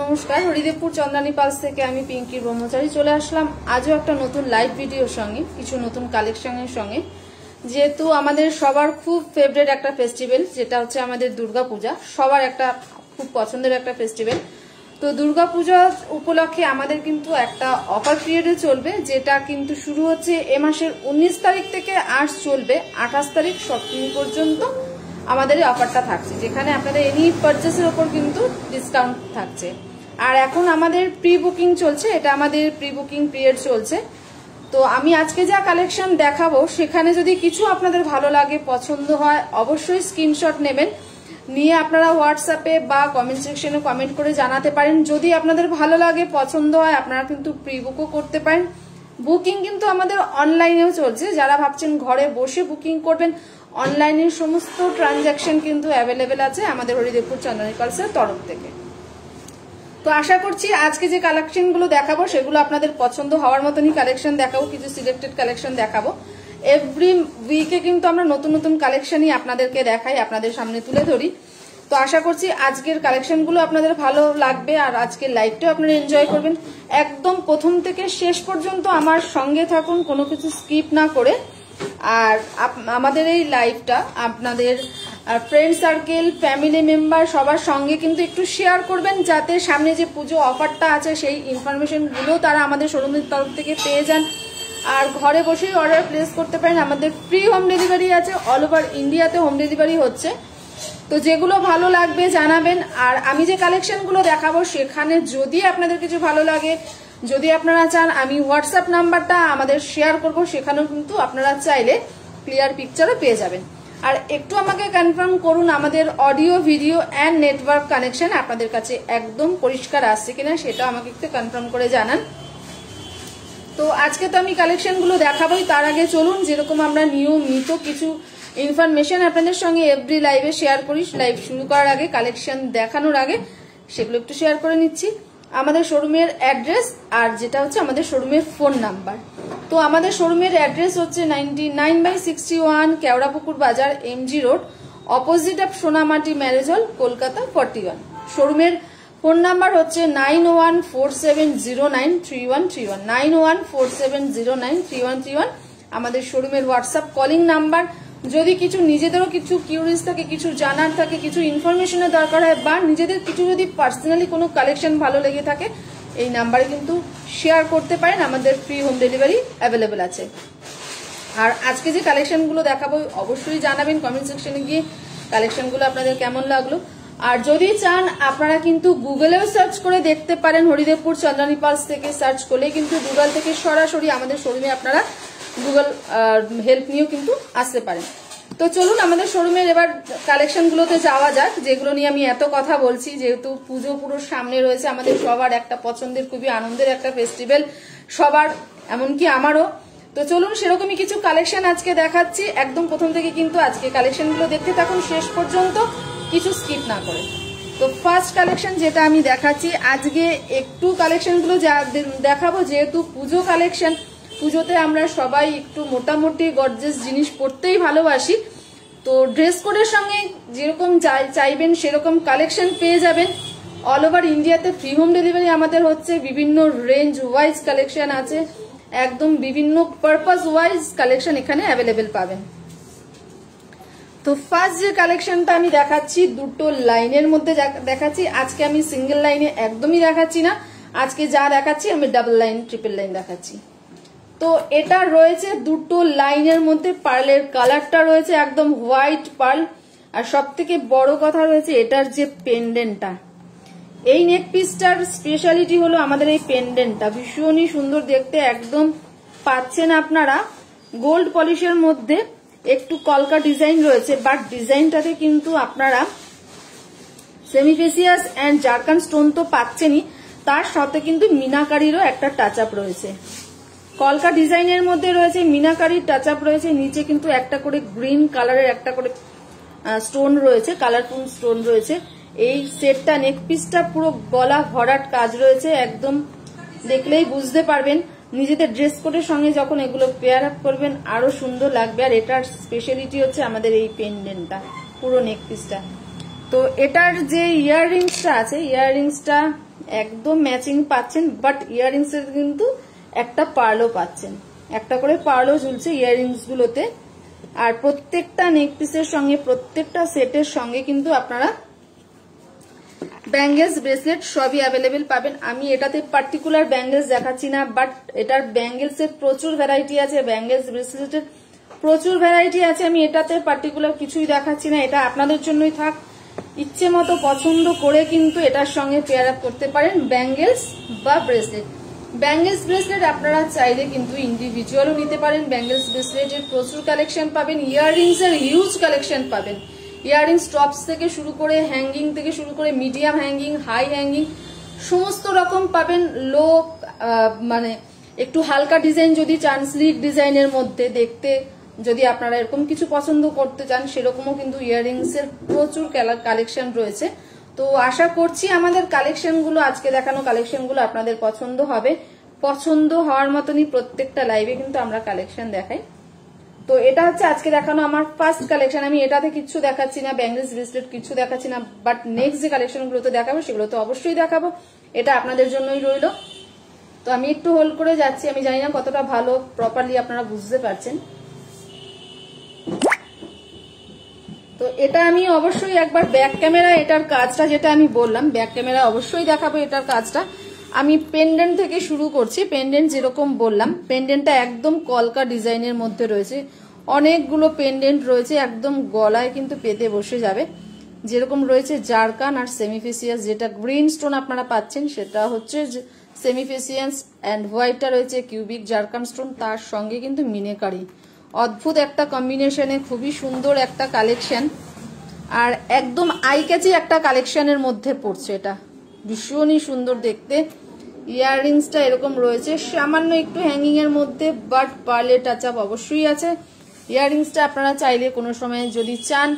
নমস্কার, হরিদেবপুর চন্দ্রানী পালস থেকে আমি পিঙ্কি ব্রহ্মচারী চলে আসলাম আজও একটা নতুন লাইভ ভিডিওর সঙ্গে, কিছু নতুন কালেকশনের সঙ্গে। যেহেতু আমাদের সবার খুব ফেভারিট একটা ফেস্টিভ্যাল, যেটা হচ্ছে আমাদের দুর্গাপূজা, সবার একটা খুব পছন্দের একটা ফেস্টিভ্যাল। তো দুর্গাপূজা উপলক্ষে আমাদের কিন্তু একটা অফার পিরিয়ডে চলবে, যেটা কিন্তু শুরু হচ্ছে এ মাসের 19 তারিখ থেকে আর চলবে 28 তারিখ সপ্তমী পর্যন্ত। আমাদের এই অফারটা থাকছে, যেখানে আপনাদের এনি পারচেসের ওপর কিন্তু ডিসকাউন্ট থাকছে। আর এখন আমাদের প্রি বুকিং চলছে, এটা আমাদের প্রি বুকিং পিরিয়ড চলছে। তো আমি আজকে যা কালেকশন দেখাবো, সেখানে যদি কিছু আপনাদের ভালো লাগে, পছন্দ হয়, অবশ্যই স্ক্রিনশট নেবেন, নিয়ে আপনারা হোয়াটসঅ্যাপে বা কমেন্ট সেকশনে কমেন্ট করে জানাতে পারেন। যদি আপনাদের ভালো লাগে, পছন্দ হয়, আপনারা কিন্তু প্রি বুকও করতে পারেন। বুকিং কিন্তু আমাদের অনলাইনেও চলছে। যারা ভাবছেন ঘরে বসে বুকিং করবেন, অনলাইনের সমস্ত ট্রানজাকশন কিন্তু অ্যাভেলেবেল আছে আমাদের হরিদেবপুর চন্দ্রানী পালসের তরফ থেকে। তো আশা করছি আজকে যে কালেকশনগুলো দেখাবো সেগুলো আপনাদের পছন্দ হওয়ার মতনই কালেকশন দেখাবো, কিছু সিলেক্টেড কালেকশন দেখাবো। এভরি উইকে কিন্তু আমরা নতুন নতুন কালেকশনই আপনাদেরকে দেখাই, আপনাদের সামনে তুলে ধরি। তো আশা করছি আজকের কালেকশনগুলো আপনাদের ভালো লাগবে, আর আজকের লাইভটাও আপনারা এনজয় করবেন। একদম প্রথম থেকে শেষ পর্যন্ত আমার সঙ্গে থাকুন, কোনো কিছু স্কিপ না করে। আর আমাদের এই লাইভটা আপনাদের ফ্রেন্ড সার্কেল, ফ্যামিলি মেম্বার সবার সঙ্গে কিন্তু একটু শেয়ার করবেন, যাতে সামনে যে পুজো অফারটা আছে সেই ইনফরমেশনগুলো তারা আমাদের শোরুমের তরফ থেকে পেয়ে যান। আর ঘরে বসেই অর্ডার প্লেস করতে পারেন। আমাদের ফ্রি হোম ডেলিভারি আছে, অল ওভার ইন্ডিয়াতে হোম ডেলিভারি হচ্ছে। তো যেগুলো ভালো লাগবে জানাবেন। আর আমি যে কালেকশনগুলো দেখাবো সেখানে যদি আপনাদের কিছু ভালো লাগে, যদি আপনারা চান আমি হোয়াটসঅ্যাপ নাম্বারটা আমাদের শেয়ার করব, সেখানেও কিন্তু আপনারা চাইলে ক্লিয়ার পিকচারও পেয়ে যাবেন। আর একটু আমাকে কনফার্ম করুন আমাদের audio, video and network connection আপনাদের কাছে একদম পরিষ্কার আসছে কিনা, সেটা আমাকে একটু কনফার্ম করে জানান। তো আজকে তো আমি কালেকশনগুলো দেখাবোই, তার আগে চলুন যেরকম আমরা নিয়মিত কিছু ইনফরমেশন আপনাদের সঙ্গে এভরি লাইভে শেয়ার করি, লাইভ শুরু করার আগে, কালেকশন দেখানোর আগে সেগুলো একটু শেয়ার করে নিচ্ছি। আমাদের শোরুমের অ্যাড্রেস আর যেটা হচ্ছে আমাদের শোরুমের ফোন নাম্বার। তো আমাদের শোরুমের অ্যাড্রেস হচ্ছে 99/61 Keorapukur Bazar, MG road, opposite of Sonamati marriage hall, Kolkata 41। শোরুমের ফোন নাম্বার হচ্ছে 9147093131, 9147093131 আমাদের শোরুমের হোয়াটসঅ্যাপ কলিং নাম্বার। যদি কিছু নিজেদেরও কিছু কিউরিয়াস থাকে, কিছু জানার থাকে, কিছু ইনফরমেশনের দরকার হয়, বা নিজেদের কিছু যদি পার্সোনালি কোনো কালেকশন ভালো লেগে থাকে, এই নাম্বারে কিন্তু শেয়ার করতে পারেন। আমাদের ফ্রি হোম ডেলিভারি অ্যাভেলেবেল আছে। আর আজকে যে কালেকশনগুলো দেখাবো অবশ্যই জানাবেন কমেন্ট সেকশনে গিয়ে কালেকশনগুলো আপনাদের কেমন লাগলো। আর যদি চান আপনারা কিন্তু গুগলেও সার্চ করে দেখতে পারেন, হরিদেবপুর চন্দ্রানী পালস থেকে সার্চ করলে কিন্তু গুগল থেকে সরাসরি আমাদের শোরুমে আপনারা গুগল হেল্প নিয়েও কিন্তু আসতে পারেন। তো চলুন আমাদের শোরুমের এবার কালেকশনগুলোতে যাওয়া যাক, যেগুলো নিয়ে আমি এত কথা বলছি। যেহেতু পুজো পুরো সামনে রয়েছে, আমাদের সবার একটা পছন্দের, খুবই আনন্দের একটা ফেস্টিভ্যাল, সবার, এমনকি আমারও। তো চলুন সেরকমই কিছু কালেকশন আজকে দেখাচ্ছি একদম প্রথম থেকে, কিন্তু আজকে কালেকশনগুলো দেখতে থাকুন শেষ পর্যন্ত, কিছু স্কিপ না করে। তো ফার্স্ট কালেকশন যেটা আমি দেখাচ্ছি আজকে, একটু কালেকশনগুলো দেখাবো যেহেতু পুজো কালেকশন। পুজোতে আমরা সবাই একটু মোটামুটি গর্জিয়াস জিনিস পরতেই ভালোবাসি। তো ড্রেস কোডের সঙ্গে যেরকম চাইবেন সেরকম কালেকশন পেয়ে যাবেন। অল ওভার ইন্ডিয়াতে ফ্রি হোম ডেলিভারি আমাদের হচ্ছে, বিভিন্ন রেঞ্জ ওয়াইজ কালেকশন আছে, একদম বিভিন্ন পারপাস ওয়াইজ কালেকশন এখানে অ্যাভেলেবেল পাবেন। তো ফার্স্ট যে কালেকশনটা আমি দেখাচ্ছি, দুটো লাইনের মধ্যে দেখাচ্ছি। আজকে আমি সিঙ্গেল লাইনে একদমই দেখাচ্ছি না, আজকে যা দেখাচ্ছি আমি ডাবল লাইন, ট্রিপল লাইন দেখাচ্ছি। তো এটা রয়েছে দুটো লাইনের মধ্যে, পার্লের কালারটা রয়েছে একদম হোয়াইট পার্ল। আর সব থেকে বড় কথা রয়েছে এটার যে পেন্ডেন্টটা, এই নেক পিসটার স্পেশালিটি হলো আমাদের এই পেন্ডেন্টটা ভীষণই সুন্দর দেখতে। একদম পাচ্ছেন আপনারা গোল্ড পলিশের মধ্যে, একটু কলকা ডিজাইন রয়েছে, বাট ডিজাইনটাতে কিন্তু আপনারা সেমিফেসিয়াস অ্যান্ড জারকান স্টোন তো পাচ্ছেনই, তার সাথে কিন্তু মিনাকারিরও একটা টাচ আপ রয়েছে। কলকা ডিজাইনের মধ্যে রয়েছে মিনাকারির টাচ আপ রয়েছে, নিচে কিন্তু একটা করে গ্রিন কালারের একটা করে স্টোন রয়েছে, কালারফুল স্টোন রয়েছে। এই সেটটা নেক পিসটা পুরো গলা ভরাট কাজ রয়েছে, একদম দেখলেই বুঝতে পারবেন। নিজেদের ড্রেস কোডের সঙ্গে যখন এগুলো পেয়ার আপ করবেন আরো সুন্দর লাগবে। আর এটার স্পেশালিটি হচ্ছে আমাদের এই পেন্ডেন্টটা, পুরো নেক পিসটা। তো এটার যে ইয়াররিংসটা আছে, ইয়াররিংসটা একদম ম্যাচিং পাচ্ছেন, বাট ইয়াররিংস এর কিন্তু একটা পার্লও পাচ্ছেন, একটা করে পার্লও ঝুলছে ইয়াররিংস গুলোতে। আর প্রত্যেকটা নেক পিসের সঙ্গে, প্রত্যেকটা সেটের সঙ্গে কিন্তু আপনারা ব্যাঙ্গেলস, ব্রেসলেট সবই অ্যাভেলেবেল পাবেন। আমি এটাতে পার্টিকুলার ব্যাঙ্গেলস দেখাচ্ছি না, বাট এটার ব্যাঙ্গেলস এর প্রচুর ভ্যারাইটি আছে, ব্যাঙ্গেলস ব্রেসলেটের প্রচুর ভ্যারাইটি আছে। আমি এটাতে পার্টিকুলার কিছুই দেখাচ্ছি না, এটা আপনাদের জন্যই থাক। ইচ্ছে মতো পছন্দ করে কিন্তু এটার সঙ্গে পেয়ার আপ করতে পারেন ব্যাঙ্গেলস বা ব্রেসলেট। ব্যাঙ্গেলস ব্রেসলেট আপনারা চাইলে কিন্তু ইন্ডিভিজুয়ালও নিতে পারেন। ব্যাঙ্গেলস ব্রেসলেটের প্রচুর কালেকশন পাবেন, ইয়াররিংস এর হিউজ কালেকশন পাবেন। ইয়াররিংস টপস থেকে শুরু করে, হ্যাঙ্গিং থেকে শুরু করে, মিডিয়াম হ্যাঙ্গিং, হাই হ্যাঙ্গিং সমস্ত রকম পাবেন। লো মানে একটু হালকা ডিজাইন যদি চান, স্লিক ডিজাইনের মধ্যে দেখতে যদি আপনারা এরকম কিছু পছন্দ করতে চান, সেরকমও কিন্তু ইয়াররিংস এর প্রচুর কালেকশন রয়েছে। তো আশা করছি আমাদের কালেকশনগুলো, আজকে দেখানো কালেকশনগুলো আপনাদের পছন্দ হবে। পছন্দ হওয়ার মতনই প্রত্যেকটা লাইভে কিন্তু আমরা কালেকশন দেখাই। তো এটা হচ্ছে আজকে দেখানো আমার ফার্স্ট কালেকশন। আমি এটাতে কিছু দেখাচ্ছি না, ব্যাঙ্গেলস ব্রেসলেট কিছু দেখাচ্ছি না, বাট নেক্সট যে কালেকশনগুলো তো দেখাবো সেগুলো তো অবশ্যই দেখাবো, এটা আপনাদের জন্যই রইল। তো আমি একটু হোল্ড করে যাচ্ছি, আমি জানি না কতটা ভালো প্রপারলি আপনারা বুঝতে পারছেন। তো এটা আমি অবশ্যই একবার ব্যাক ক্যামেরা, এটার কাজটা যেটা আমি বললাম ব্যাক ক্যামেরা অবশ্যই দেখাবো এটার কাজটা। আমি পেন্ডেন্ট থেকে শুরু করছি। পেন্ডেন্ট যেরকম বললাম, পেন্ডেন্টটা একদম কলকা ডিজাইনের মধ্যে রয়েছে, অনেকগুলো পেন্ডেন্ট রয়েছে, একদম গলায় কিন্তু পেতে বসে যাবে। যেরকম রয়েছে জারকান আর সেমিফেসিয়াস, যেটা গ্রিন স্টোন আপনারা পাচ্ছেন সেটা হচ্ছে সেমিফেসিয়াস, অ্যান্ড হোয়াইটটা রয়েছে কিউবিক জারকান স্টোন, তার সঙ্গে কিন্তু মিনেকারি। অদ্ভুত একটা কম্বিনেশনে খুবই সুন্দর একটা কালেকশন, আর একদম আই ক্যাচি একটা কালেকশনের মধ্যে পড়ছে। এটা ভীষণই সুন্দর দেখতে। ইয়াররিংসটা এরকম রয়েছে, সামান্য একটু হ্যাঙ্গিং এর মধ্যে, বাট পার্লের টাচ আপ অবশ্যই আছে। ইয়াররিংসটা আপনারা চাইলে কোনো সময় যদি চান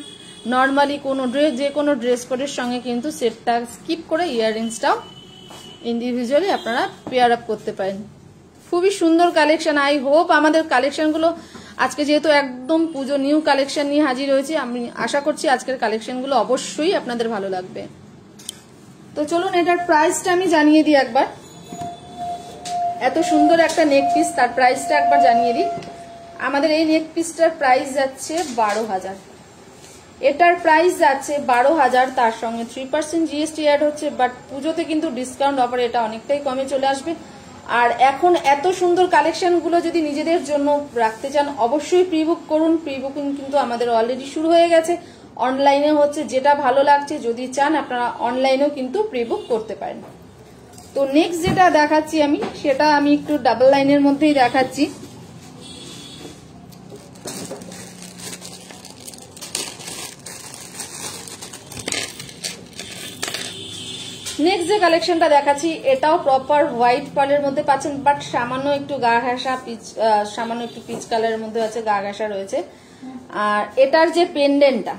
নর্মালি কোনো ড্রেস, যে কোনো ড্রেস কোডের সঙ্গে কিন্তু সেটটা স্কিপ করে ইয়াররিংসটাও ইন্ডিভিজুয়ালি আপনারা পেয়ার আপ করতে পারেন। খুবই সুন্দর কালেকশন। আই হোপ আমাদের কালেকশনগুলো আজকে যেহেতু একদম পুজো নিউ কালেকশন নিয়ে হাজির হয়েছে, আমি আশা করছি আজকের কালেকশনগুলো অবশ্যই আপনাদের ভালো লাগবে। তো চলুন এটার প্রাইসটা আমি জানিয়ে দিই একবার। এত সুন্দর একটা নেক পিস, তার প্রাইসটা একবার জানিয়ে দিই। আমাদের এই নেক পিসটার প্রাইস যাচ্ছে 12,000। এটার প্রাইস যাচ্ছে 12,000, তার সঙ্গে 3% জিএসটি অ্যাড হচ্ছে, বাট পুজোতে কিন্তু ডিসকাউন্ট অফার এটা অনেকটাই কমে চলে আসবে। আর এখন এত সুন্দর কালেকশনগুলো যদি নিজেদের জন্য রাখতে চান অবশ্যই প্রি বুক করুন। প্রি বুকিং কিন্তু আমাদের অলরেডি শুরু হয়ে গেছে, অনলাইনে হচ্ছে। যেটা ভালো লাগছে যদি চান আপনারা অনলাইনেও কিন্তু প্রি বুক করতে পারেন। তো নেক্সট যেটা দেখাচ্ছি আমি, সেটা আমি একটু ডাবল লাইনের মধ্যেই দেখাচ্ছি। নেক্সট যে কালেকশনটা দেখাচ্ছি এটাও প্রপার হোয়াইট পার্লের মধ্যে পাচ্ছেন, বাট সামান্য একটু গা ঘাসা পিচ, সামান্য একটু পিচ কালারের মধ্যে আছে, গা ঘাসা রয়েছে। আর এটার যে পেন্ডেন্টটা,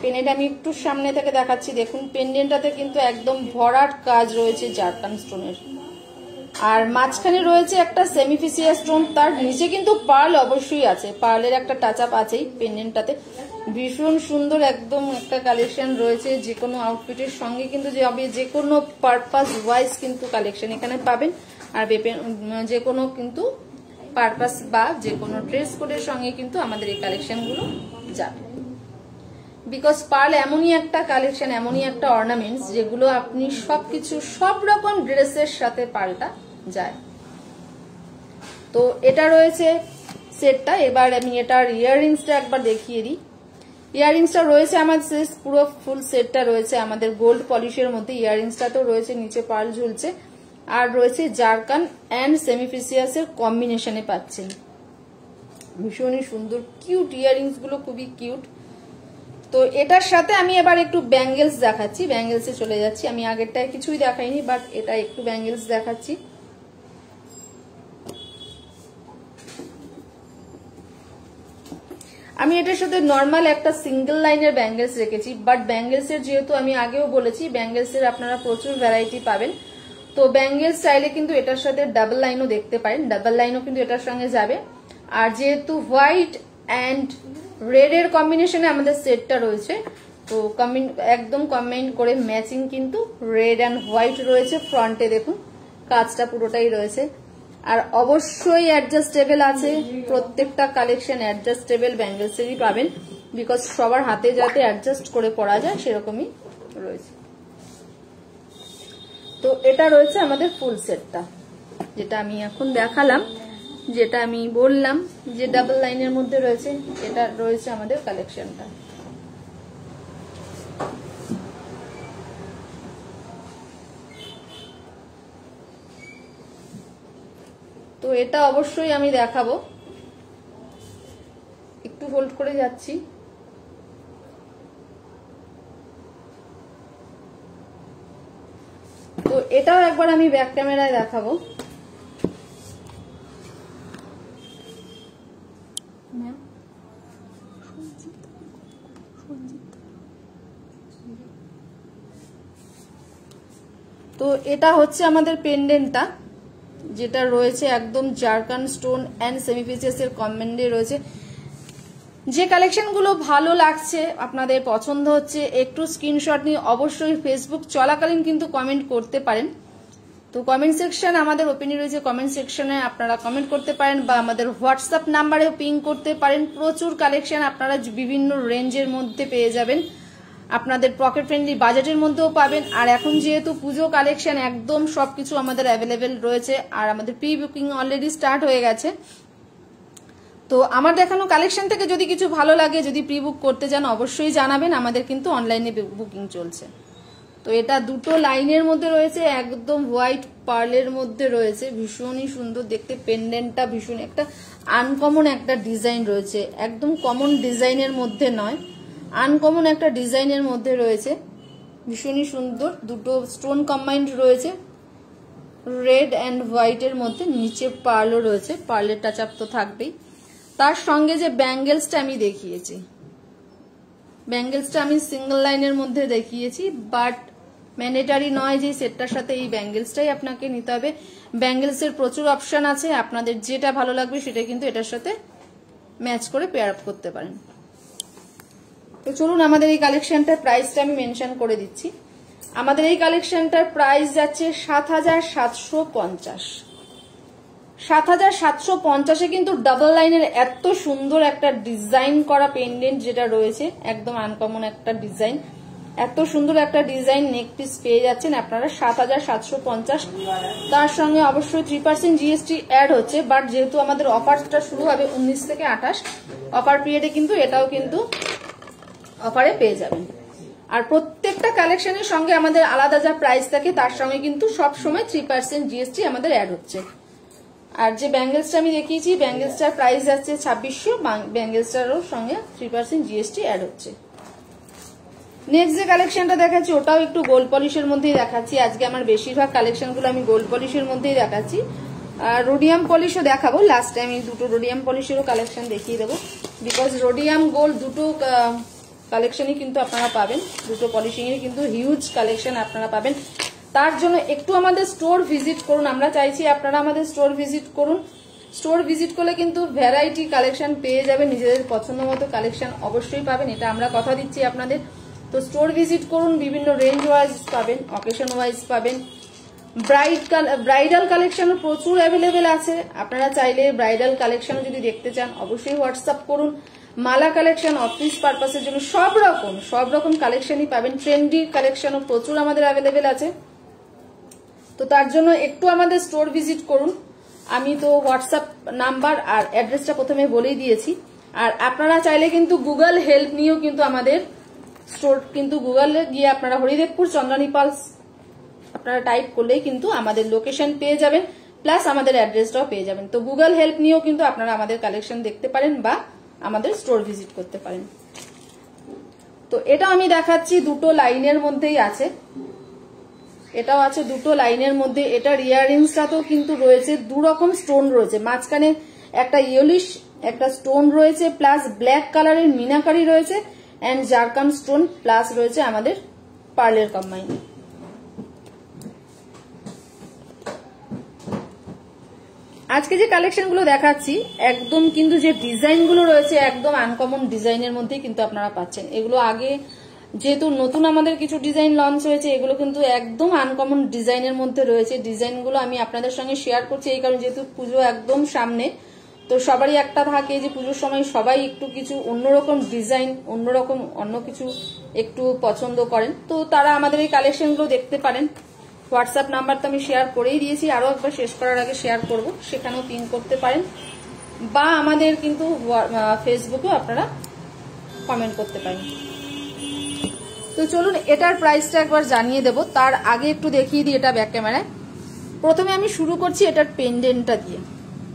পেন্ডেন্ট আমি একটু সামনে থেকে দেখাচ্ছি। দেখুন পেন্ডেন্টটাতে কিন্তু একদম ভরাট কাজ রয়েছে জারকান স্টোনের, আর মাঝখানে রয়েছে একটা সেমিফেসিয়া স্টোন, তার নিচে কিন্তু পার্ল অবশ্যই আছে, পার্লের একটা টাচ আপ আছেই পেন্ডেন্টটাতে। ভীষণ সুন্দর একদম একটা কালেকশন রয়েছে, যে কোনো আউটফিটের সঙ্গে কিন্তু যাবে, যে কোনো পারপাস ওয়াইজ কিন্তু কালেকশন এখানে পাবেন। আর যে কোনো কিন্তু পারপাস বা যে কোনো ড্রেস কোডের সঙ্গে কিন্তু আমাদের এই কালেকশনগুলো যাবে। বিকজ পার্ল এমনই একটা কালেকশন, এমনই একটা অর্নামেন্টস যেগুলো আপনি সবকিছু সব রকম ড্রেসের সাথে পাল্টা যায়। তো এটা রয়েছে সেটটা। এবার আমি এটার ইয়াররিংসটা একবার দেখিয়ে দিই। ইয়াররিংসটা রয়েছে আমাদের পুরো ফুল সেটটা রয়েছে আমাদের গোল্ড পলিশের মধ্যে। ইয়াররিংসটাতেও রয়েছে নিচে পার্ল ঝুলছে, আর রয়েছে জারকান অ্যান্ড সেমিফেসিয়াস এর কম্বিনেশনে পাচ্ছেন। ভীষণই সুন্দর কিউট ইয়াররিংস গুলো, খুবই কিউট। তো এটার সাথে আমি এবার একটু ব্যাঙ্গেলস দেখাচ্ছি, ব্যাঙ্গেলসে চলে যাচ্ছি। আমি আগেরটায় কিছুই দেখাইনি, বাট এটা একটু ব্যাঙ্গেলস দেখাচ্ছি। আমি এটার সাথে নর্মাল একটা সিঙ্গেল লাইনের ব্যাঙ্গেলস রেখেছি, বাট ব্যাঙ্গেলসের যেহেতু আমি আগেও বলেছি ব্যাঙ্গেলসের আপনারা প্রচুর ভ্যারাইটি পাবেন। তো ব্যাঙ্গেলস চাইলে কিন্তু এটার সাথে ডাবল লাইনও দেখতে পারেন, ডাবল লাইনও কিন্তু এটার সঙ্গে যাবে। আর যেহেতু হোয়াইট অ্যান্ড রেড এর কম্বিনেশনে আমাদের সেটটা রয়েছে, তো একদম কম্বাইন করে ম্যাচিং কিন্তু রেড অ্যান্ড হোয়াইট রয়েছে। ফ্রন্টে দেখুন কাজটা পুরোটাই রয়েছে। আর অবশ্যই অ্যাডজাস্টেবল আছে, প্রত্যেকটা কালেকশন অ্যাডজাস্টেবল ব্যাঙ্গেলসেরই পাবেন, বিকজ সবার হাতে যাতে অ্যাডজাস্ট করে পরা যায় সেরকমই রয়েছে। তো এটা রয়েছে আমাদের ফুল সেটটা, যেটা আমি এখন দেখালাম, যেটা আমি বললাম যে ডাবল লাইনের মধ্যে রয়েছে, এটা রয়েছে আমাদের কালেকশনটা। তো এটা অবশ্যই আমি দেখাবো, একটু হোল্ড করে যাচ্ছি। তো এটাও একবার আমি ব্যাক ক্যামেরায় দেখাবো। তো এটা হচ্ছে আমাদের পেন্ডেন্টটা, যেটা রয়েছে একদম জারকান স্টোন অ্যান্ড সেমিফিসিয়াস এর কম্বিনেশনে রয়েছে। যে কালেকশনগুলো ভালো লাগছে, আপনাদের পছন্দ হচ্ছে, একটু স্ক্রিনশট নিয়ে অবশ্যই ফেসবুক চলাকালীন কিন্তু কমেন্ট করতে পারেন। তো কমেন্ট সেকশন আমাদের ওপেনই রয়েছে, কমেন্ট সেকশনে আপনারা কমেন্ট করতে পারেন বা আমাদের হোয়াটসঅ্যাপ নাম্বারেও পিং করতে পারেন। প্রচুর কালেকশন আপনারা বিভিন্ন রেঞ্জের মধ্যে পেয়ে যাবেন, আপনাদের পকেট ফ্রেন্ডলি বাজেটের মধ্যেও পাবেন। আর এখন যেহেতু পুজো কালেকশন একদম সবকিছু আমাদের অ্যাভেলেবেল রয়েছে, আর আমাদের প্রি বুকিং অলরেডি স্টার্ট হয়ে গেছে। তো আমার দেখানো কালেকশন থেকে যদি কিছু ভালো লাগে, যদি প্রি বুক করতে চান অবশ্যই জানাবেন, আমাদের কিন্তু অনলাইনে বুকিং চলছে। তো এটা দুটো লাইনের মধ্যে রয়েছে, একদম হোয়াইট পার্লের মধ্যে রয়েছে, ভীষণই সুন্দর দেখতে। পেন্ডেন্টটা ভীষণ একটা আনকমন একটা ডিজাইন রয়েছে, একদম কমন ডিজাইনের মধ্যে নয়, আনকমন একটা ডিজাইনের মধ্যে রয়েছে, ভীষণই সুন্দর। দুটো স্টোন কম্বাইন্ড রয়েছে রেড অ্যান্ড হোয়াইটের মধ্যে, নিচে পার্লও রয়েছে, পার্লের টাচ আপ তো থাকবেই। তার সঙ্গে যে ব্যাঙ্গেলসটা আমি দেখিয়েছি, ব্যাঙ্গেলসটা আমি সিঙ্গেল লাইনের মধ্যে দেখিয়েছি, বাট ম্যান্ডেটারি নয় যে সেটটার সাথে এই ব্যাঙ্গেলসটাই আপনাকে নিতে হবে। ব্যাঙ্গেলসের প্রচুর অপশন আছে, আপনাদের যেটা ভালো লাগবে সেটা কিন্তু এটার সাথে ম্যাচ করে পেয়ার আপ করতে পারেন। তো চলুন আমাদের এই কালেকশনটার প্রাইসটা আমি মেনশন করে দিচ্ছি। আমাদের এই কালেকশনটার প্রাইস যাচ্ছে ৭,৭৫০। ৭,৭৫০-এ কিন্তু ডাবল লাইনের এত সুন্দর একটা ডিজাইন করা পেন্ডেন্ট যেটা রয়েছে, একদম আনকমন একটা ডিজাইন, এত সুন্দর একটা ডিজাইন নেক পিস পেয়ে যাচ্ছেন আপনারা ৭,৭৫০। তার সঙ্গে অবশ্যই 3% জিএসটি অ্যাড হচ্ছে, বাট যেহেতু আমাদের অফারটা শুরু হবে 19 থেকে 28 অফার পিরিয়ডে, কিন্তু এটাও কিন্তু অফারে পেয়ে যাবেন। আর প্রত্যেকটা কালেকশনের সঙ্গে আমাদের আলাদা যা প্রাইস থাকে তার সঙ্গে কিন্তু সব সময় 3% জিএসটি আমাদের অ্যাড হচ্ছে। আর যে ব্যাঙ্গেলসটা আমি দেখিয়েছি, ব্যাঙ্গেলসটার প্রাইস যাচ্ছে 2600, ব্যাঙ্গেলসটারও সঙ্গে 3% জিএসটি অ্যাড হচ্ছে। নেক্সট যে কালেকশনটা দেখাচ্ছি ওটাও একটু গোল্ড পলিশের মধ্যেই দেখাচ্ছি। আজকে আমার বেশিরভাগ কালেকশনগুলো আমি গোল্ড পলিশের মধ্যেই দেখাচ্ছি, আর রোডিয়াম পলিশও দেখাবো। লাস্টে আমি দুটো রোডিয়াম পলিশেরও কালেকশন দেখিয়ে দেবো, বিকজ রোডিয়াম গোল্ড দুটো কালেকশনই কিন্তু আপনারা পাবেন, দুটো পলিশিং এর কিন্তু হিউজ কালেকশন আপনারা পাবেন। তার জন্য একটু আমাদের স্টোর ভিজিট করুন, আমরা চাইছি আপনারা আমাদের স্টোর ভিজিট করুন। স্টোর ভিজিট করলে কিন্তু ভ্যারাইটি কালেকশন পেয়ে যাবেন, নিজেদের পছন্দ মতো কালেকশন অবশ্যই পাবেন, এটা আমরা কথা দিচ্ছি আপনাদের। তো স্টোর ভিজিট করুন, বিভিন্ন রেঞ্জ ওয়াইজ পাবেন, অকেশন ওয়াইজ পাবেন। ব্রাইডাল কালেকশনও প্রচুর অ্যাভেলেবেল আছে, আপনারা চাইলে ব্রাইডাল কালেকশনও যদি দেখতে চান অবশ্যই হোয়াটসঅ্যাপ করুন। মালা কালেকশন অফিস পারপাসের জন্য সব রকম কালেকশনই পাবেন। ট্রেন্ডি কালেকশনও প্রচুর আমাদের অ্যাভেলেবেল আছে। তো তার জন্য একটু আমাদের স্টোর ভিজিট করুন। আমি তো হোয়াটসঅ্যাপ নাম্বার আর অ্যাড্রেসটা প্রথমে বলেই দিয়েছি। আর আপনারা চাইলে কিন্তু গুগল হেল্প নিয়েও কিন্তু আমাদের স্টোর, কিন্তু গুগলে গিয়ে আপনারা হরিদেবপুর চন্দ্রানী পালস আপনারা টাইপ করলেই কিন্তু আমাদের লোকেশন পেয়ে যাবেন, প্লাস আমাদের অ্যাড্রেসটাও পেয়ে যাবেন। তো গুগল হেল্প নিয়েও কিন্তু আপনারা আমাদের কালেকশন দেখতে পারেন বা আমাদের স্টোর ভিজিট করতে পারেন। তো এটা আমি দেখাচ্ছি দুটো লাইনের মধ্যেই আছে, এটাও আছে দুটো লাইনের মধ্যে। এটার ইয়াররিংসটাতেও কিন্তু রয়েছে দু রকম স্টোন রয়েছে, মাঝখানে একটা ইয়েলিশ একটা স্টোন রয়েছে, প্লাস ব্ল্যাক কালারের মিনাকারি রয়েছে, এন্ড জারকান স্টোন, প্লাস রয়েছে আমাদের পার্লের কম্বাইন। আজকে যে কালেকশনগুলো দেখাচ্ছি একদম কিন্তু যে ডিজাইনগুলো রয়েছে একদম আনকমন ডিজাইনের মধ্যেই কিন্তু আপনারা পাচ্ছেন। এগুলো আগে যেহেতু নতুন আমাদের কিছু ডিজাইন লঞ্চ হয়েছে, এগুলো কিন্তু একদম আনকমন ডিজাইনের মধ্যে রয়েছে। ডিজাইনগুলো আমি আপনাদের সঙ্গে শেয়ার করছি এই কারণে, যেহেতু পুজো একদম সামনে, তো সবারই একটা থাকে যে পুজোর সময় সবাই একটু কিছু অন্যরকম ডিজাইন, অন্যরকম অন্য কিছু একটু পছন্দ করেন। তো তারা আমাদের এই কালেকশনগুলো দেখতে পারেন। হোয়াটসঅ্যাপ নাম্বার তো আমি শেয়ার করেই দিয়েছি, আরো একবার শেষ করার আগে শেয়ার করব, সেখানেও পিন করতে পারেন, বা আমাদের কিন্তু ফেসবুকেও আপনারা কমেন্ট করতে পারেন। তো চলুন এটার প্রাইসটা একবার জানিয়ে দেব, তার আগে একটু দেখিয়ে দিই এটা ব্যাক ক্যামেরায়। প্রথমে আমি শুরু করছি এটার পেন্ডেন্টটা দিয়ে।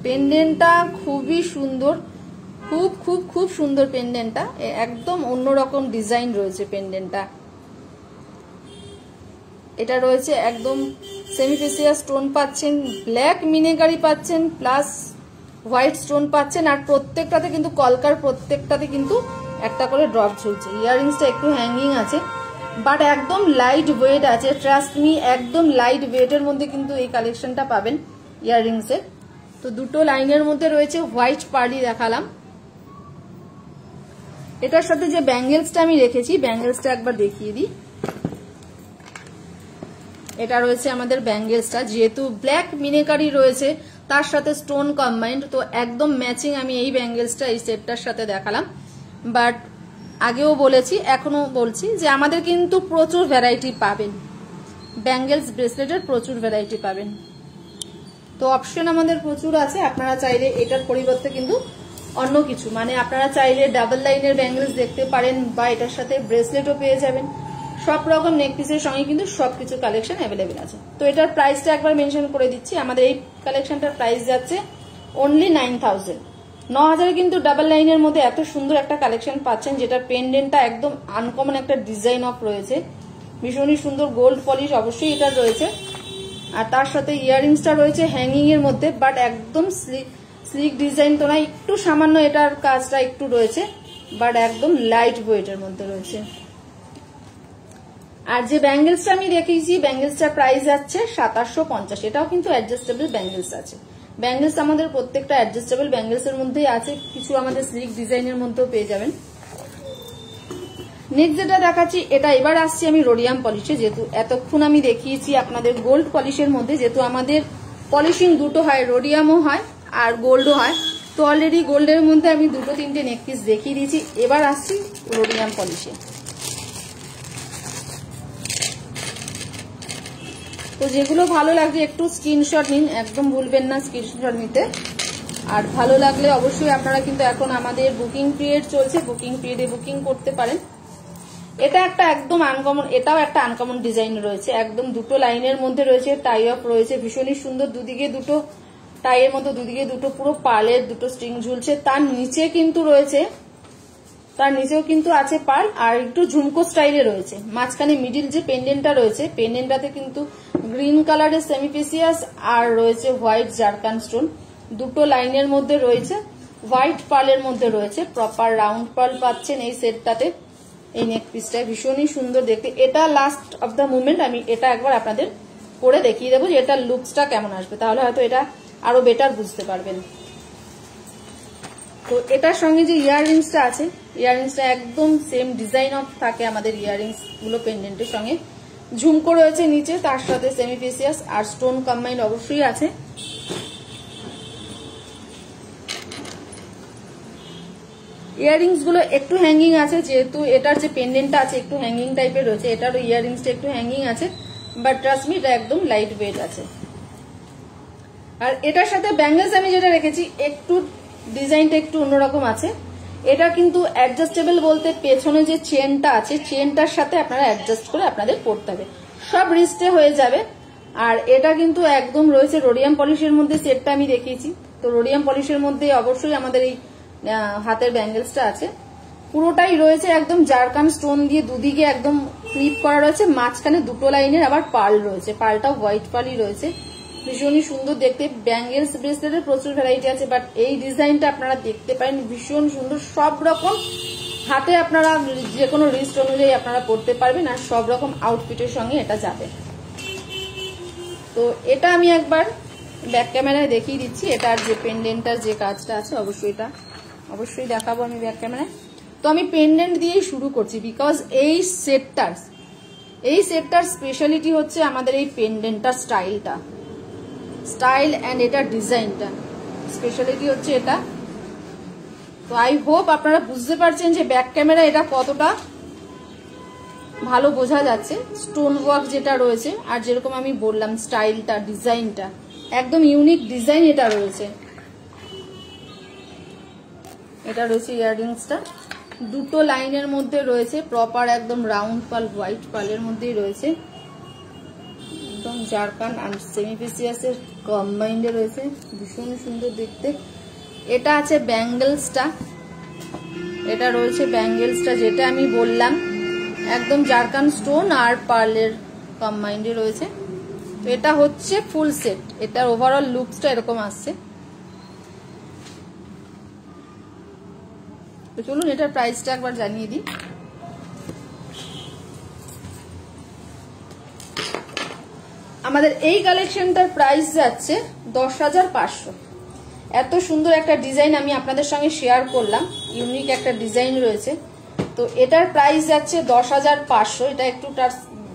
পেন্ডেন্টটা খুবই সুন্দর, খুব খুব খুব সুন্দর পেন্ডেন্টটা, একদম অন্যরকম ডিজাইন রয়েছে পেন্ডেন্টটা। এটা রয়েছে একদম সেমিফেসিয়া স্টোন পাচ্ছেন, ব্ল্যাক মিনেকারি পাচ্ছেন, প্লাস হোয়াইট স্টোন পাচ্ছেন, আর প্রত্যেকটাতে কিন্তু কলকার প্রত্যেকটাতে কিন্তু একটা করে ড্রপ ঝুলছে। ইয়াররিংসটা একটু হ্যাঙ্গিং আছে, বাট একদম লাইট ওয়েট আছে, ট্রাস্ট মি, একদম লাইট ওয়েটের মধ্যে কিন্তু এই কালেকশনটা পাবেন ইয়াররিংসের। তো দুটো লাইনের মধ্যে রয়েছে হোয়াইট পার্লি দেখালাম। এটার সাথে যে ব্যাঙ্গেলসটা আমি রেখেছি, ব্যাঙ্গেলসটা একবার দেখিয়ে দিই। এটা রয়েছে আমাদের ব্যাঙ্গেলসটা, যেহেতু ব্ল্যাক মিনেকারি রয়েছে তার সাথে স্টোন কম্বাইন্ড, তো একদম ম্যাচিং আমি এই ব্যাঙ্গেলসটা এই সেটটার সাথে দেখালাম। বাট আগেও বলেছি, এখনো বলছি যে আমাদের কিন্তু প্রচুর ভ্যারাইটি পাবেন, ব্যাঙ্গেলস ব্রেসলেটের প্রচুর ভ্যারাইটি পাবেন। তো অপশন আমাদের প্রচুর আছে, আপনারা চাইলে এটার পরিবর্তে কিন্তু অন্য কিছু, মানে আপনারা চাইলে ডাবল লাইনের ব্যাঙ্গেলস দেখতে পারেন, বা এটার সাথে ব্রেসলেটও পেয়ে যাবেন। সব রকম নেকপিসের সঙ্গে কিন্তু সবকিছু কালেকশন অ্যাভেলেবেল আছে। তো এটার প্রাইসটা একবার মেনশন করে দিচ্ছি। আমাদের এই কালেকশনটার প্রাইস যাচ্ছে অনলি 9000। 9000 কিন্তু ডাবল লাইনের মধ্যে এত সুন্দর একটা কালেকশন পাচ্ছেন, যেটা পেন্ডেন্টটা একদম আনকমন একটা ডিজাইন অফ রয়েছে, ভীষণই সুন্দর গোল্ড পলিশ অবশ্যই এটা রয়েছে। আর তার সাথে ইয়াররিংসটা রয়েছে হ্যাঙ্গিং এর মধ্যে, বাট একদম স্লিক ডিজাইন তো না, একটু সামান্য এটার কাজটা একটু রয়েছে, বাট একদম লাইট ওয়েটের মধ্যে রয়েছে। আর যে ব্যাঙ্গেলসটা আমি দেখিয়েছি, ব্যাঙ্গেলসটার প্রাইস যাচ্ছে 2750। এটাও কিন্তু অ্যাডজাস্টেবল ব্যাঙ্গেলস আছে। ব্যাঙ্গেলস আমাদের প্রত্যেকটা অ্যাডজাস্টেবল ব্যাঙ্গেলস এর মধ্যেই আছে, কিছু আমাদের স্লিক ডিজাইনের মধ্যেও পেয়ে যাবেন। নেক্সট যেটা দেখাচ্ছি, এটা এবার আসছি আমি রোডিয়াম পলিশে। যেহেতু এতক্ষণ আমি দেখিয়েছি আপনাদের গোল্ড পলিশের মধ্যে, যেহেতু আমাদের পলিশিং দুটো হয়, রোডিয়ামও হয় আর গোল্ডও হয়, তো অলরেডি গোল্ডের মধ্যে আমি দুটো তিনটে নেকপিস দেখিয়ে দিয়েছি। এবার আসছি রোডিয়াম পলিশে। তো যেগুলো ভালো লাগছে একটু স্ক্রিনশট নিন, একদম ভুলবেন না স্ক্রিনশট নিতে। আর ভালো লাগলে অবশ্যই আপনারা কিন্তু এখন আমাদের বুকিং পিরিয়ড চলছে, বুকিং পিরিয়ডে বুকিং করতে পারেন। এটা একটা একদম আনকমন, এটাও একটা আনকমন ডিজাইন রয়েছে, একদম দুটো লাইনের মধ্যে রয়েছে, টাই অফ রয়েছে, ভীষণই সুন্দর। দুদিকে দুটো টাইয়ের মতো দুদিকে দুটো পুরো পার্লের দুটো স্ট্রিং ঝুলছে। তার নিচে কিন্তু রয়েছে, তার নিচেও কিন্তু আছে পার্ল, আর একটু ঝুমকো স্টাইলে রয়েছে। মাঝখানে মিডিল যে পেন্ডেন্টটা রয়েছে, পেন্ডেন্টটাতে কিন্তু গ্রিন কালারের সেমিফেসিয়াস আর রয়েছে হোয়াইট জারকান স্টোন, দুটো লাইনের মধ্যে রয়েছে, হোয়াইট পার্লের মধ্যে রয়েছে, প্রপার রাউন্ড পার্ল পাচ্ছেন এই সেটটাতে। এই নেক পিসটা ভীষণই সুন্দর দেখতে। এটা লাস্ট অফ দ্য মুভমেন্ট, আমি এটা একবার আপনাদের করে দেখিয়ে দেবো যে এটার লুকসটা কেমন আসবে, তাহলে হয়তো এটা আরো বেটার বুঝতে পারবেন। তো এটার সঙ্গে যে ইয়াররিংসটা আছে, ইয়াররিংসটা একদম সেম ডিজাইন অফ থাকে আমাদের ইয়াররিংস গুলো পেন্ডেন্টের সঙ্গে। ঝুমকো রয়েছে নিচে, তার সাথে সেমিফেসিয়াস আর স্টোন কম্বাইন্ড অবশ্যই আছে। ইয়াররিংস গুলো একটু হ্যাঙ্গিং আছে, যেহেতু এটার যে পেন্ডেন্টটা আছে একটু হ্যাঙ্গিং টাইপের রয়েছে, এটারও ইয়াররিংসটা একটু হ্যাঙ্গিং আছে, বাট ট্রাস্ট মি এটা একদম লাইট ওয়েট আছে। আর এটার সাথে ব্যাঙ্গেলস আমি যেটা রেখেছি, একটু ডিজাইনটা একটু অন্যরকম আছে। এটা কিন্তু অ্যাডজাস্টেবল বলতে পেছনে যে চেনটা আছে, চেনটার সাথে আপনারা অ্যাডজাস্ট করে আপনাদের পড়তে হবে, সব রিস্টে হয়ে যাবে। আর এটা কিন্তু একদম রয়েছে রোডিয়াম পলিশের মধ্যে, সেটটা আমি দেখিয়েছি। তো রোডিয়াম পলিশের মধ্যে অবশ্যই আমাদের এই হাতের ব্যাঙ্গেলসটা আছে, পুরোটাই রয়েছে একদম জারকান স্টোন দিয়ে দুদিকে একদম ক্লিপ করা রয়েছে, মাঝখানে দুটো লাইনের আবার পার্ল রয়েছে, পার্লটাও হোয়াইট পার্লই রয়েছে, ভীষণই সুন্দর দেখতে। ব্যাঙ্গেলস ব্রেসলেটের প্রচুর ভ্যারাইটি আছে, বাট এই ডিজাইনটা আপনারা দেখতে পারেন, ভীষণ সুন্দর। সব রকম হাতে আপনারা যে কোনো রিস্ট অনুযায়ী আপনারা পড়তে পারবেন, আর সব রকম আউটফিটের সঙ্গে এটা যাবে। তো এটা আমি একবার ব্যাক ক্যামেরায় দেখিয়ে দিচ্ছি, এটার যে পেন্ডেন্টটার যে কাজটা আছে, অবশ্যই এটা অবশ্যই দেখাবো আমি ব্যাক ক্যামেরায়। তো আমি পেন্ডেন্ট দিয়েই শুরু করছি, বিকজ এই সেটটার স্পেশালিটি হচ্ছে আমাদের এই পেন্ডেন্টটার স্টাইল অ্যান্ড এটার ডিজাইনটা স্পেশালিটি হচ্ছে এটা। তো আই হোপ আপনারা বুঝতে পারছেন যে ব্যাক ক্যামেরা এটা কতটা ভালো বোঝা যাচ্ছে। স্টোন ওয়ার্ক যেটা রয়েছে, আর যেরকম আমি বললাম স্টাইলটা, ডিজাইনটা একদম ইউনিক ডিজাইন এটা রয়েছে। এটা রয়েছে ইয়াররিংসটা, দুটো লাইনের মধ্যে রয়েছে, প্রপার একদম রাউন্ড পাল, হোয়াইট পালের মধ্যেই রয়েছে, একদম জারকান আর সেমিফেসিয়াসের কম্বাইন্ডে রয়েছে, ভীষণ সুন্দর দেখতে। এটা আছে ব্যাঙ্গেলসটা, এটা রয়েছে ব্যাঙ্গেলসটা যেটা আমি বললাম একদম জারকান স্টোন আর পার্লের কম্বাইন্ডে রয়েছে। তো এটা হচ্ছে ফুল সেট, এটার ওভারঅল লুকসটা এরকম আসছে। তো চলুন এটার প্রাইসটা একবার জানিয়ে দিই। আমাদের এই কালেকশনটার প্রাইস যাচ্ছে 10,500। এত সুন্দর একটা ডিজাইন আমি আপনাদের সঙ্গে শেয়ার করলাম, ইউনিক একটা ডিজাইন রয়েছে। তো এটার প্রাইস যাচ্ছে 10,500। এটা একটু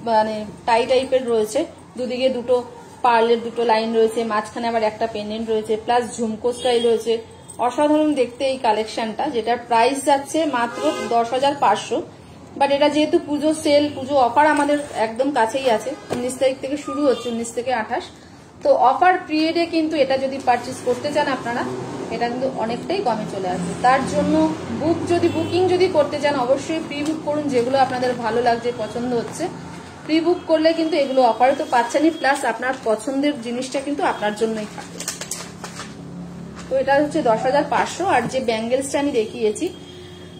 মানে টাই টাইপের রয়েছে, দুদিকে দুটো পার্লের দুটো লাইন রয়েছে, মাঝখানে আবার একটা পেন্ডেন্ট রয়েছে, প্লাস ঝুমকো স্টাইল রয়েছে। অসাধারণ দেখতে এই কালেকশনটা, যেটার প্রাইস যাচ্ছে মাত্র 10,500। বাট এটা যেহেতু পুজো সেল, পুজো অফার আমাদের একদম কাছেই আছে, 19 তারিখ থেকে শুরু হচ্ছে, 19 থেকে 28। তো অফার পিরিয়ডে কিন্তু এটা যদি পারচেস করতে চান আপনারা, এটা কিন্তু অনেকটাই কমে চলে আসবে। তার জন্য বুকিং যদি করতে চান অবশ্যই প্রি বুক করুন, যেগুলো আপনাদের ভালো লাগছে, পছন্দ হচ্ছে। প্রি বুক করলে কিন্তু এগুলো অফারে তো পাচ্ছেনই, প্লাস আপনার পছন্দের জিনিসটা কিন্তু আপনার জন্যই থাকবে। তো এটা হচ্ছে 10,500। আর যে ব্যাঙ্গেলসটা আমি দেখিয়েছি,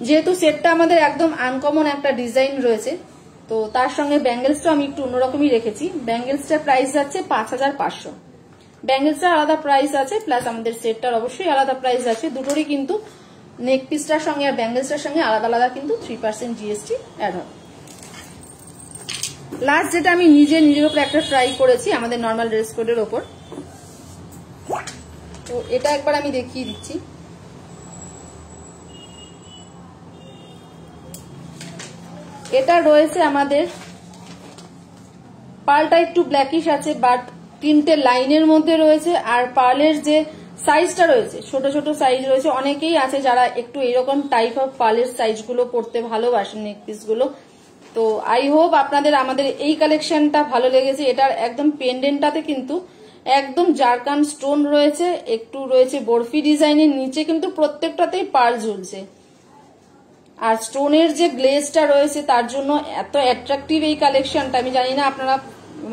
যেহেতু সেটটা আমাদের একদম আনকমন একটা ডিজাইন রয়েছে, তো তার সঙ্গে ব্যাঙ্গেলসটা আমি একটু অন্যরকমই রেখেছি। ব্যাঙ্গেলসটার প্রাইস যাচ্ছে 5,500। ব্যাঙ্গেলসটার আলাদা প্রাইস আছে, প্লাস আমাদের সেটটার অবশ্যই আলাদা প্রাইস আছে। দুটোরই কিন্তু নেক পিসটার সঙ্গে আর ব্যাঙ্গেলসটার সঙ্গে আলাদা আলাদা কিন্তু 3% জিএসটি অ্যাড হবে। লাস্ট যেটা আমি নিজের উপর একটা ট্রাই করেছি আমাদের নর্মাল ড্রেস কোডের ওপর, তো এটা একবার আমি দেখিয়ে দিচ্ছি। এটা রয়েছে আমাদের পার্লটা একটু ব্ল্যাকিশ আছে, বাট তিনটে লাইনের মধ্যে রয়েছে। আর পার্লের যে সাইজটা রয়েছে, ছোট ছোট সাইজ রয়েছে। অনেকেই আছে যারা একটু এরকম টাইপ অফ পার্লের সাইজগুলো পড়তে ভালোবাসেন, নেকপিসগুলো। তো আই হোপ আপনাদের আমাদের এই কালেকশনটা ভালো লেগেছে। এটার একদম পেন্ডেন্টটাতে কিন্তু একদম জারকান স্টোন রয়েছে, একটু রয়েছে বরফি ডিজাইনের, নিচে কিন্তু প্রত্যেকটাতেই পার্ল ঝুলছে। আর স্টোনের যে গ্লেজটা রয়েছে তার জন্য এত অ্যাট্রাকটিভ এই কালেকশনটা। আমি জানি না আপনারা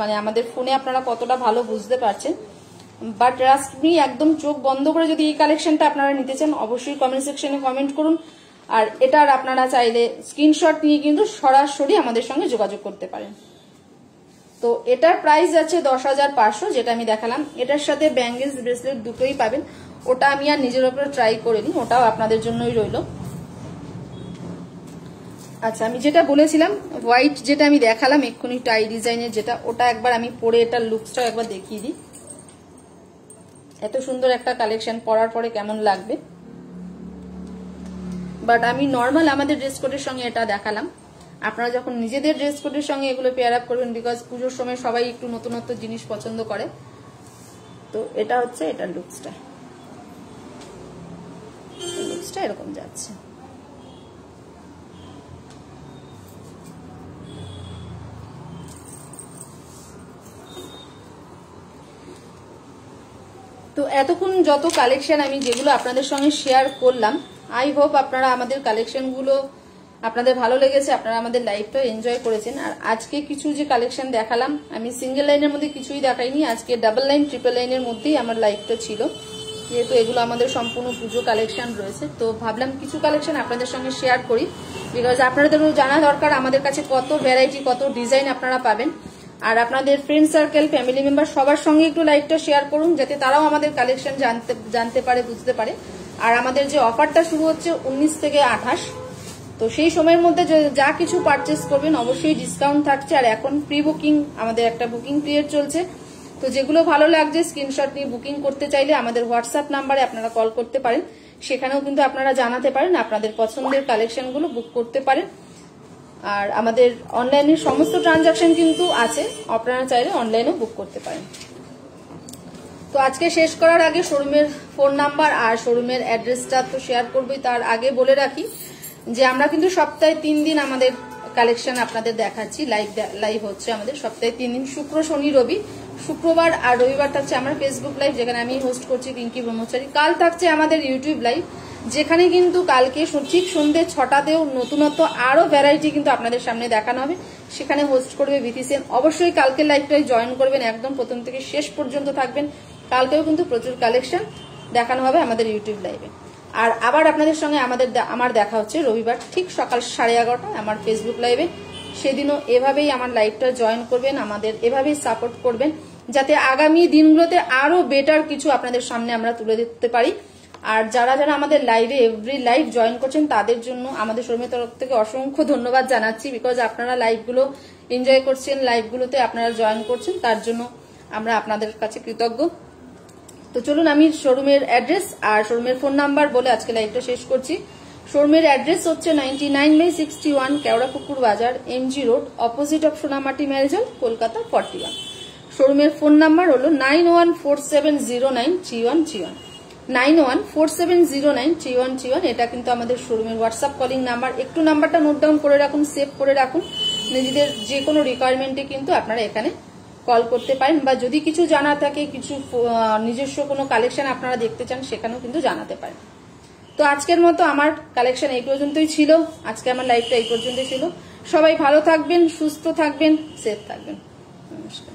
মানে আমাদের ফোনে আপনারা কতটা ভালো বুঝতে পারছেন, বাট ট্রাস্ট মি, একদম চোখ বন্ধ করে যদি এই কালেকশনটা আপনারা নিতে চান অবশ্যই কমেন্ট সেকশনে কমেন্ট করুন। আর এটার আপনারা চাইলে স্ক্রিনশট নিয়ে কিন্তু সরাসরি আমাদের সঙ্গে যোগাযোগ করতে পারেন। তো এটার প্রাইস আছে 10,500, যেটা আমি দেখালাম। এটার সাথে ব্যাঙ্গেলস, ব্রেসলেট দুটোই পাবেন। ওটা আমি আর নিজের উপরে ট্রাই করিনি, ওটাও আপনাদের জন্যই রইল। আচ্ছা, আমি যেটা বলেছিলাম হোয়াইট, যেটা আমি দেখালাম এক্ষুনি টাই ডিজাইনের যেটা, ওটা একবার আমি পরে এটার লুকসটা একবার দেখিয়ে দিই। এত সুন্দর একটা কালেকশন পরার পরে কেমন লাগবে। বাট আমি নর্মাল আমাদের ড্রেস কোডের সঙ্গে এটা দেখালাম। আপনারা যখন নিজেদের ড্রেস কোডের সঙ্গে এগুলো পেয়ার আপ করবেন, বিকজ পুজোর সময় সবাই একটু নতুনত্ব জিনিস পছন্দ করে। তো এটা হচ্ছে এটার লুকসটা এরকম যাচ্ছে। তো এতক্ষণ যত কালেকশন আমি যেগুলো আপনাদের সঙ্গে শেয়ার করলাম, আই হোপ আপনারা আমাদের কালেকশনগুলো আপনাদের ভালো লেগেছে, আপনারা আমাদের লাইভটা এনজয় করেছেন। আর আজকে কিছু যে কালেকশন দেখালাম, আমি সিঙ্গেল লাইনের মধ্যে কিছুই দেখাইনি, আজকে ডাবল লাইন, ট্রিপল লাইনের মধ্যেই আমার লাইভটা ছিল, যেহেতু এগুলো আমাদের সম্পূর্ণ পুজো কালেকশন রয়েছে। তো ভাবলাম কিছু কালেকশন আপনাদের সঙ্গে শেয়ার করি, বিকজ আপনাদেরও জানা দরকার আমাদের কাছে কত ভ্যারাইটি, কত ডিজাইন আপনারা পাবেন। আর আপনাদের ফ্রেন্ড সার্কেল, ফ্যামিলি মেম্বার সবার সঙ্গে একটু লাইভটা শেয়ার করুন, যাতে তারাও আমাদের কালেকশন জানতে পারে, বুঝতে পারে। আর আমাদের যে অফারটা শুরু হচ্ছে 19 থেকে 28, তো সেই সময়ের মধ্যে যা কিছু পারচেস করবেন অবশ্যই ডিসকাউন্ট থাকছে। আর এখন প্রি বুকিং, আমাদের একটা বুকিং পিরিয়ড চলছে। তো যেগুলো ভালো লাগছে স্ক্রিনশট নিয়ে বুকিং করতে চাইলে আমাদের হোয়াটসঅ্যাপ নাম্বারে আপনারা কল করতে পারেন, সেখানেও কিন্তু আপনারা জানাতে পারেন, আপনাদের পছন্দের কালেকশনগুলো বুক করতে পারেন। আর আমাদের অনলাইনে সমস্ত ট্রানজাকশন কিন্তু আছে, আপনারা চাইলে অনলাইনেও বুক করতে পারেন। তো আজকে শেষ করার আগে শোরুমের ফোন নাম্বার আর শোরুমের অ্যাড্রেসটা তো শেয়ার করবই, তার আগে বলে রাখি যে আমরা কিন্তু সপ্তাহে 3 দিন আমাদের কালেকশন আপনাদের দেখাচ্ছি। লাইভ হচ্ছে আমাদের সপ্তাহে 3 দিন, শুক্র শনি রবি। শুক্রবার আর রবিবার থাকছে আমার ফেসবুক লাইভ, যেখানে আমি হোস্ট করছি পিঙ্কি ব্রহ্মচারী। কাল থাকছে আমাদের ইউটিউব লাইভ, যেখানে কিন্তু কালকে ঠিক সন্ধ্যে 6টাতেও নতুনত্ব আরো ভ্যারাইটি কিন্তু আপনাদের সামনে দেখানো হবে, সেখানে হোস্ট করবে বিথি সেন। অবশ্যই কালকের লাইভটাই জয়েন করবেন, একদম প্রথম থেকে শেষ পর্যন্ত থাকবেন। কালকেও কিন্তু প্রচুর কালেকশন দেখানো হবে আমাদের ইউটিউব লাইভে। আর আবার আপনাদের সঙ্গে আমার দেখা হচ্ছে রবিবার ঠিক সকাল 11:30 আমার ফেসবুক লাইভে। সেদিনও এভাবেই আমার লাইভটা জয়েন করবেন, আমাদের এভাবেই সাপোর্ট করবেন, যাতে আগামী দিনগুলোতে আরো বেটার কিছু আপনাদের সামনে আমরা তুলে দিতে পারি। আর যারা যারা আমাদের লাইভে এভরি লাইভ জয়েন করছেন তাদের জন্য আমাদের শোরুমের তরফ থেকে অসংখ্য ধন্যবাদ জানাচ্ছি, বিকজ আপনারা লাইভগুলো এনজয় করছেন, লাইভগুলোতে আপনারা জয়েন করছেন, তার জন্য আমরা আপনাদের কাছে কৃতজ্ঞ। তো চলুন আমি শোরুমের অ্যাড্রেস আর শোরুমের ফোন নাম্বার বলে আজকে লাইভটা শেষ করছি। শোরুমের অ্যাড্রেস হচ্ছে 99/61 Keorapukur Bazar, MG road, opposite of Sonamati marriage hall, Kolkata 41। শোরুমের ফোন নাম্বার হলো 9147093131, 9147093131। এটা কিন্তু আমাদের শোরুমের হোয়াটসঅ্যাপ কলিং নাম্বার। একটু নাম্বারটা নোট ডাউন করে রাখুন, সেভ করে রাখুন, নিজেদের যে কোনো রিকোয়ারমেন্টে কিন্তু আপনারা এখানে কল করতে পারেন, বা যদি কিছু জানা থাকে, কিছু নিজস্ব কোনো কালেকশন আপনারা দেখতে চান, সেখানেও কিন্তু জানাতে পারেন। তো আজকের মতো আমার কালেকশন এই পর্যন্তই ছিল, আজকে আমার লাইভটা এই পর্যন্তই ছিল। সবাই ভালো থাকবেন, সুস্থ থাকবেন, সেফ থাকবেন। নমস্কার।